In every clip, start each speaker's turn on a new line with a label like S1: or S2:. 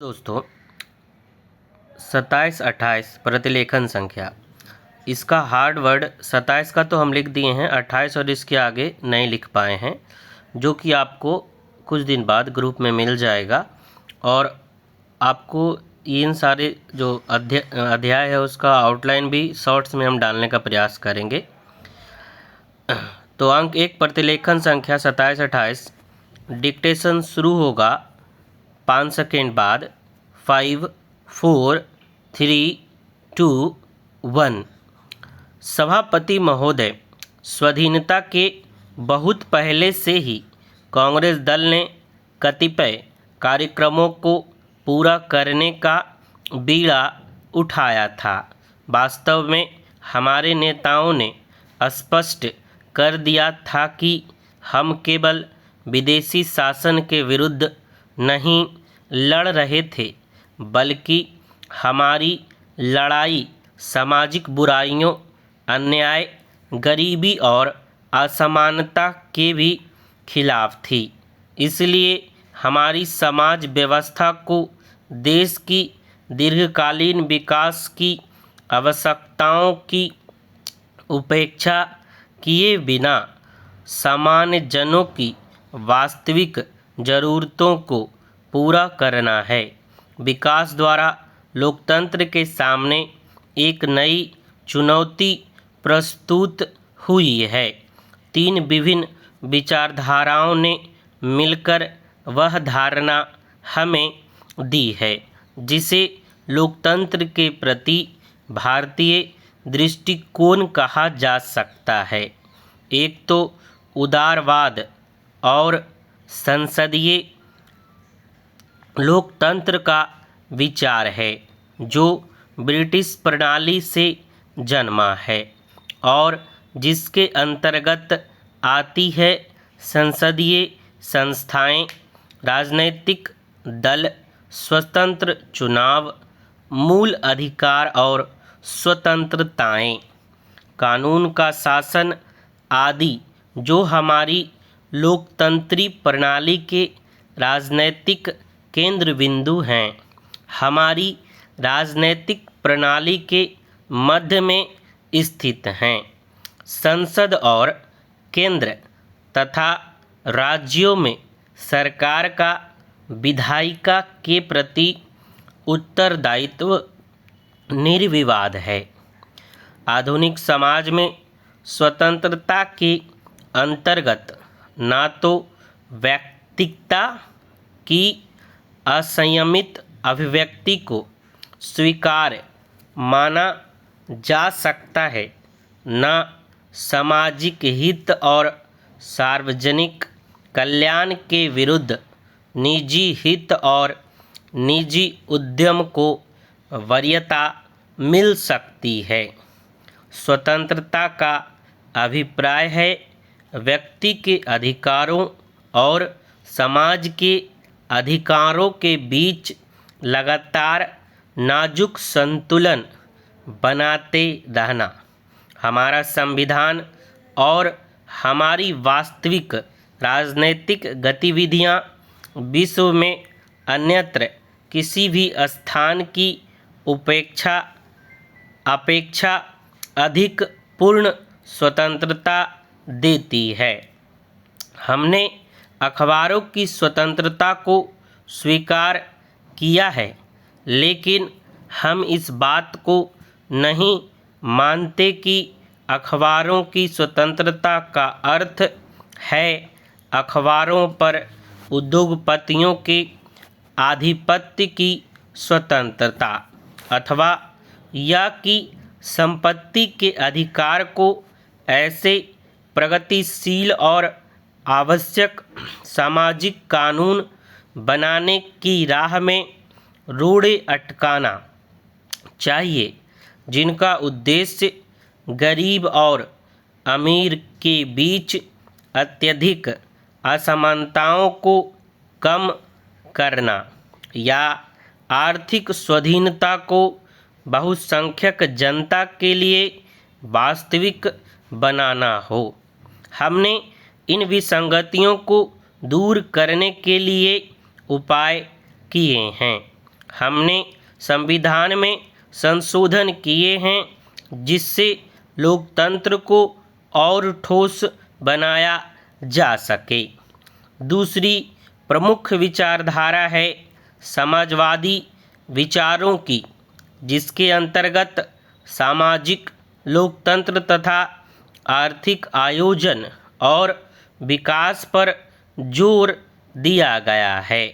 S1: दोस्तों 27-28 प्रतिलेखन संख्या, इसका हार्ड वर्ड 27 का तो हम लिख दिए हैं, 28 और इसके आगे नहीं लिख पाए हैं, जो कि आपको कुछ दिन बाद ग्रुप में मिल जाएगा। और आपको इन सारे जो अध्याय है उसका आउटलाइन भी शॉर्ट्स में हम डालने का प्रयास करेंगे। तो अंक 1 प्रतिलेखन संख्या 27-28 डिक्टेशन शुरू होगा 5 सेकेंड बाद। 5, 4, 3, 2, 1। सभापति महोदय, स्वाधीनता के बहुत पहले से ही कांग्रेस दल ने कतिपय कार्यक्रमों को पूरा करने का बीड़ा उठाया था। वास्तव में हमारे नेताओं ने स्पष्ट कर दिया था कि हम केवल विदेशी शासन के विरुद्ध नहीं लड़ रहे थे, बल्कि हमारी लड़ाई सामाजिक बुराइयों, अन्याय, गरीबी और असमानता के भी खिलाफ थी। इसलिए हमारी समाज व्यवस्था को देश की दीर्घकालीन विकास की आवश्यकताओं की उपेक्षा किए बिना सामान्य जनों की वास्तविक ज़रूरतों को पूरा करना है। विकास द्वारा लोकतंत्र के सामने एक नई चुनौती प्रस्तुत हुई है। 3 विभिन्न विचारधाराओं ने मिलकर वह धारणा हमें दी है जिसे लोकतंत्र के प्रति भारतीय दृष्टिकोण कहा जा सकता है। एक तो उदारवाद और संसदीय लोकतंत्र का विचार है, जो ब्रिटिश प्रणाली से जन्मा है और जिसके अंतर्गत आती है संसदीय संस्थाएं, राजनैतिक दल, स्वतंत्र चुनाव, मूल अधिकार और स्वतंत्रताएं, कानून का शासन आदि, जो हमारी लोकतंत्री प्रणाली के राजनैतिक केंद्र बिंदु हैं। हमारी राजनैतिक प्रणाली के मध्य में स्थित हैं। संसद और केंद्र तथा राज्यों में सरकार का विधायिका के प्रति उत्तरदायित्व निर्विवाद है। आधुनिक समाज में स्वतंत्रता के अंतर्गत न तो व्यक्तिगता की असंयमित अभिव्यक्ति को स्वीकार्य माना जा सकता है, न सामाजिक हित और सार्वजनिक कल्याण के विरुद्ध निजी हित और निजी उद्यम को वरीयता मिल सकती है। स्वतंत्रता का अभिप्राय है व्यक्ति के अधिकारों और समाज के अधिकारों के बीच लगातार नाजुक संतुलन बनाते रहना। हमारा संविधान और हमारी वास्तविक राजनीतिक गतिविधियां विश्व में अन्यत्र किसी भी स्थान की अपेक्षा अधिक पूर्ण स्वतंत्रता देती है। हमने अखबारों की स्वतंत्रता को स्वीकार किया है, लेकिन हम इस बात को नहीं मानते कि अखबारों की स्वतंत्रता का अर्थ है अखबारों पर उद्योगपतियों के आधिपत्य की स्वतंत्रता, अथवा यह कि संपत्ति के अधिकार को ऐसे प्रगतिशील और आवश्यक सामाजिक कानून बनाने की राह में रोड़े अटकाना चाहिए, जिनका उद्देश्य गरीब और अमीर के बीच अत्यधिक असमानताओं को कम करना या आर्थिक स्वाधीनता को बहुसंख्यक जनता के लिए वास्तविक बनाना हो। हमने इन विसंगतियों को दूर करने के लिए उपाय किए हैं। हमने संविधान में संशोधन किए हैं जिससे लोकतंत्र को और ठोस बनाया जा सके। दूसरी प्रमुख विचारधारा है समाजवादी विचारों की, जिसके अंतर्गत सामाजिक लोकतंत्र तथा आर्थिक आयोजन और विकास पर जोर दिया गया है।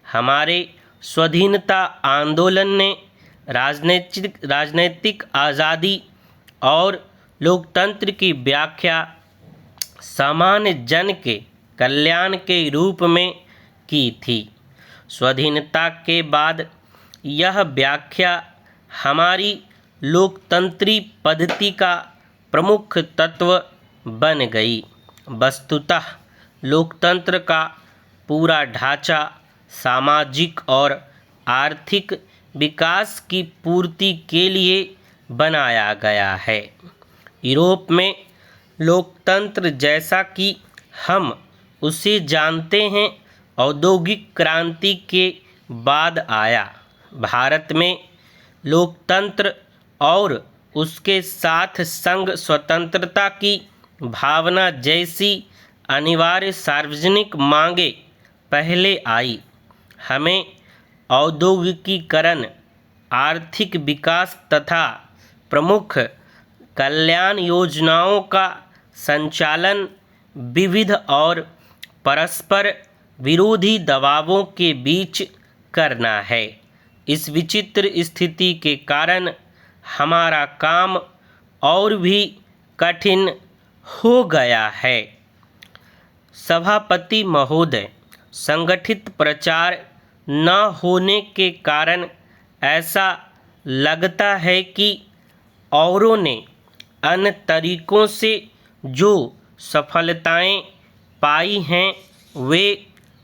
S1: हमारे स्वाधीनता आंदोलन ने राजनीतिक आज़ादी और लोकतंत्र की व्याख्या सामान्य जन के कल्याण के रूप में की थी। स्वाधीनता के बाद यह व्याख्या हमारी लोकतंत्री पद्धति का प्रमुख तत्व बन गई। वस्तुतः लोकतंत्र का पूरा ढांचा सामाजिक और आर्थिक विकास की पूर्ति के लिए बनाया गया है। यूरोप में लोकतंत्र जैसा कि हम उसे जानते हैं औद्योगिक क्रांति के बाद आया। भारत में लोकतंत्र और उसके साथ संघ स्वतंत्रता की भावना जैसी अनिवार्य सार्वजनिक मांगें पहले आई। हमें औद्योगिकीकरण, आर्थिक विकास तथा प्रमुख कल्याण योजनाओं का संचालन विविध और परस्पर विरोधी दबावों के बीच करना है। इस विचित्र स्थिति के कारण हमारा काम और भी कठिन हो गया है। सभापति महोदय, संगठित प्रचार न होने के कारण ऐसा लगता है कि औरों ने अन्य तरीकों से जो सफलताएं पाई हैं वे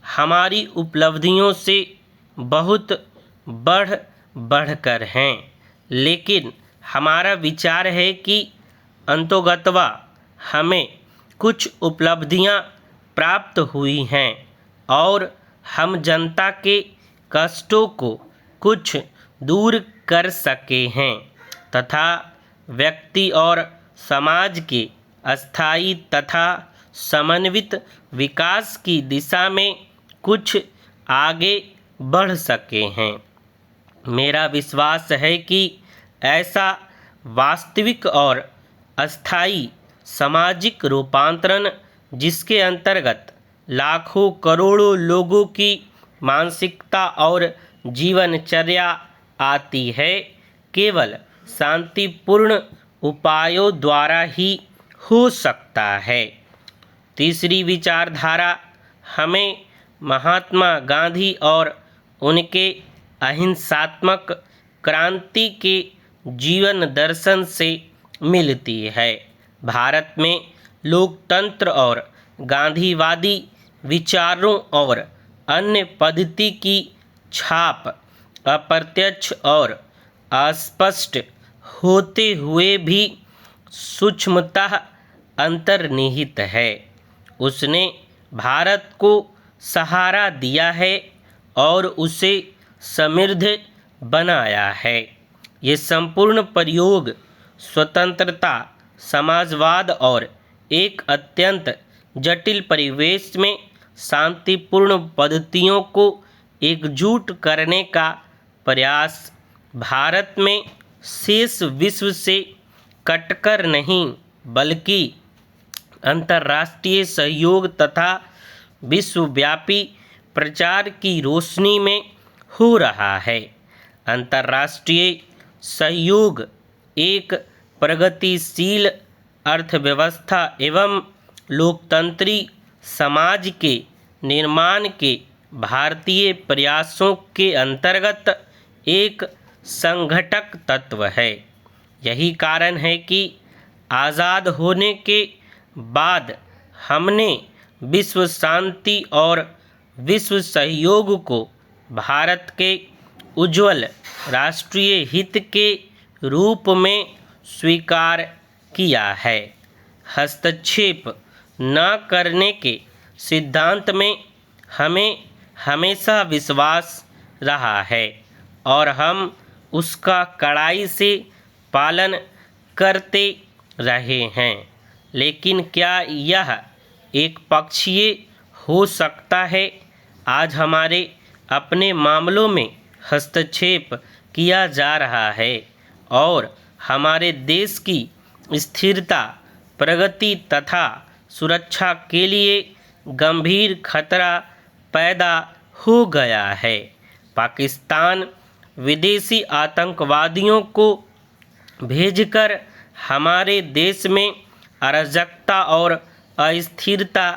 S1: हमारी उपलब्धियों से बहुत बढ़कर हैं, लेकिन हमारा विचार है कि अंततोगत्वा हमें कुछ उपलब्धियां प्राप्त हुई हैं और हम जनता के कष्टों को कुछ दूर कर सके हैं तथा व्यक्ति और समाज के अस्थायी तथा समन्वित विकास की दिशा में कुछ आगे बढ़ सके हैं। मेरा विश्वास है कि ऐसा वास्तविक और अस्थायी सामाजिक रूपांतरण, जिसके अंतर्गत लाखों करोड़ों लोगों की मानसिकता और जीवनचर्या आती है, केवल शांतिपूर्ण उपायों द्वारा ही हो सकता है। तीसरी विचारधारा हमें महात्मा गांधी और उनके अहिंसात्मक क्रांति के जीवन दर्शन से मिलती है। भारत में लोकतंत्र और गांधीवादी विचारों और अन्य पद्धति की छाप अप्रत्यक्ष और अस्पष्ट होते हुए भी सूक्ष्मतः अंतर्निहित है। उसने भारत को सहारा दिया है और उसे समृद्ध बनाया है। ये संपूर्ण प्रयोग स्वतंत्रता, समाजवाद और एक अत्यंत जटिल परिवेश में शांतिपूर्ण पद्धतियों को एकजुट करने का प्रयास भारत में शेष विश्व से कटकर नहीं बल्कि अंतर्राष्ट्रीय सहयोग तथा विश्वव्यापी प्रचार की रोशनी में हो रहा है। अंतर्राष्ट्रीय सहयोग एक प्रगतिशील अर्थव्यवस्था एवं लोकतंत्री समाज के निर्माण के भारतीय प्रयासों के अंतर्गत एक संघटक तत्व है। यही कारण है कि आज़ाद होने के बाद हमने विश्व शांति और विश्व सहयोग को भारत के उज्ज्वल राष्ट्रीय हित के रूप में स्वीकार किया है। हस्तक्षेप न करने के सिद्धांत में हमें हमेशा विश्वास रहा है और हम उसका कड़ाई से पालन करते रहे हैं। लेकिन क्या यह एक पक्षीय हो सकता है? आज हमारे अपने मामलों में हस्तक्षेप किया जा रहा है और हमारे देश की स्थिरता, प्रगति तथा सुरक्षा के लिए गंभीर खतरा पैदा हो गया है। पाकिस्तान विदेशी आतंकवादियों को भेजकर हमारे देश में अराजकता और अस्थिरता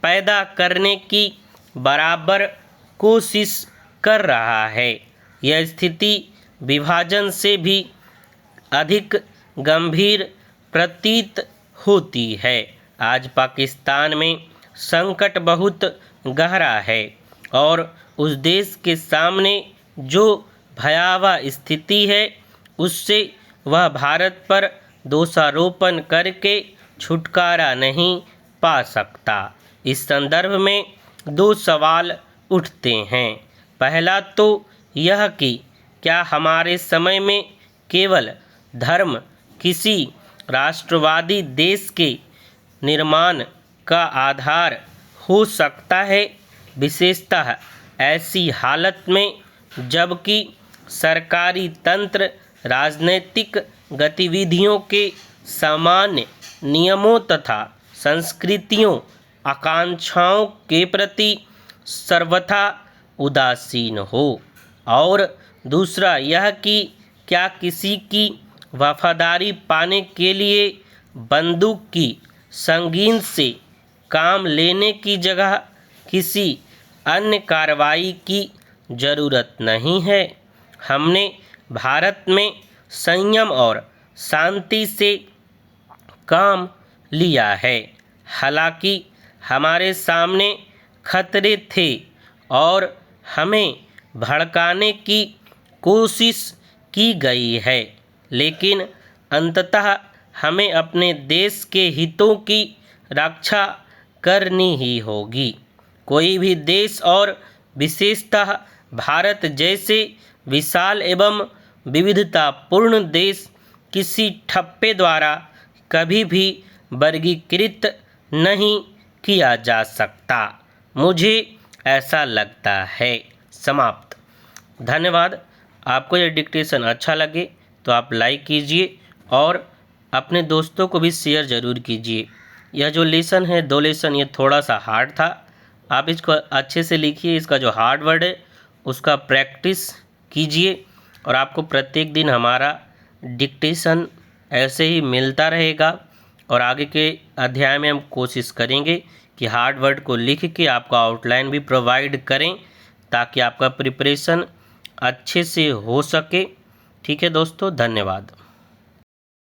S1: पैदा करने की बराबर कोशिश कर रहा है। यह स्थिति विभाजन से भी अधिक गंभीर प्रतीत होती है। आज पाकिस्तान में संकट बहुत गहरा है और उस देश के सामने जो भयावह स्थिति है उससे वह भारत पर दोषारोपण करके छुटकारा नहीं पा सकता। इस संदर्भ में दो सवाल उठते हैं। पहला तो यह कि क्या हमारे समय में केवल धर्म किसी राष्ट्रवादी देश के निर्माण का आधार हो सकता है, विशेषतः ऐसी हालत में जबकि सरकारी तंत्र राजनीतिक गतिविधियों के सामान्य नियमों तथा संस्कृतियों आकांक्षाओं के प्रति सर्वथा उदासीन हो, और दूसरा यह कि क्या किसी की वफादारी पाने के लिए बंदूक की संगीन से काम लेने की जगह किसी अन्य कार्रवाई की ज़रूरत नहीं है। हमने भारत में संयम और शांति से काम लिया है, हालांकि हमारे सामने खतरे थे और हमें भड़काने की कोशिश की गई है, लेकिन अंततः हमें अपने देश के हितों की रक्षा करनी ही होगी। कोई भी देश और विशेषतः भारत जैसे विशाल एवं विविधतापूर्ण देश किसी ठप्पे द्वारा कभी भी वर्गीकृत नहीं किया जा सकता, मुझे ऐसा लगता है। समाप्त। धन्यवाद। आपको यह डिक्टेशन अच्छा लगे तो आप लाइक कीजिए और अपने दोस्तों को भी शेयर ज़रूर कीजिए। यह जो लेसन है, 2 लेसन, ये थोड़ा सा हार्ड था। आप इसको अच्छे से लिखिए। इसका जो हार्ड वर्ड है उसका प्रैक्टिस कीजिए और आपको प्रत्येक दिन हमारा डिक्टेशन ऐसे ही मिलता रहेगा। और आगे के अध्याय में हम कोशिश करेंगे कि हार्ड वर्ड को लिख के आपको आउटलाइन भी प्रोवाइड करें ताकि आपका प्रिपरेशन अच्छे से हो सके। ठीक है दोस्तों, धन्यवाद।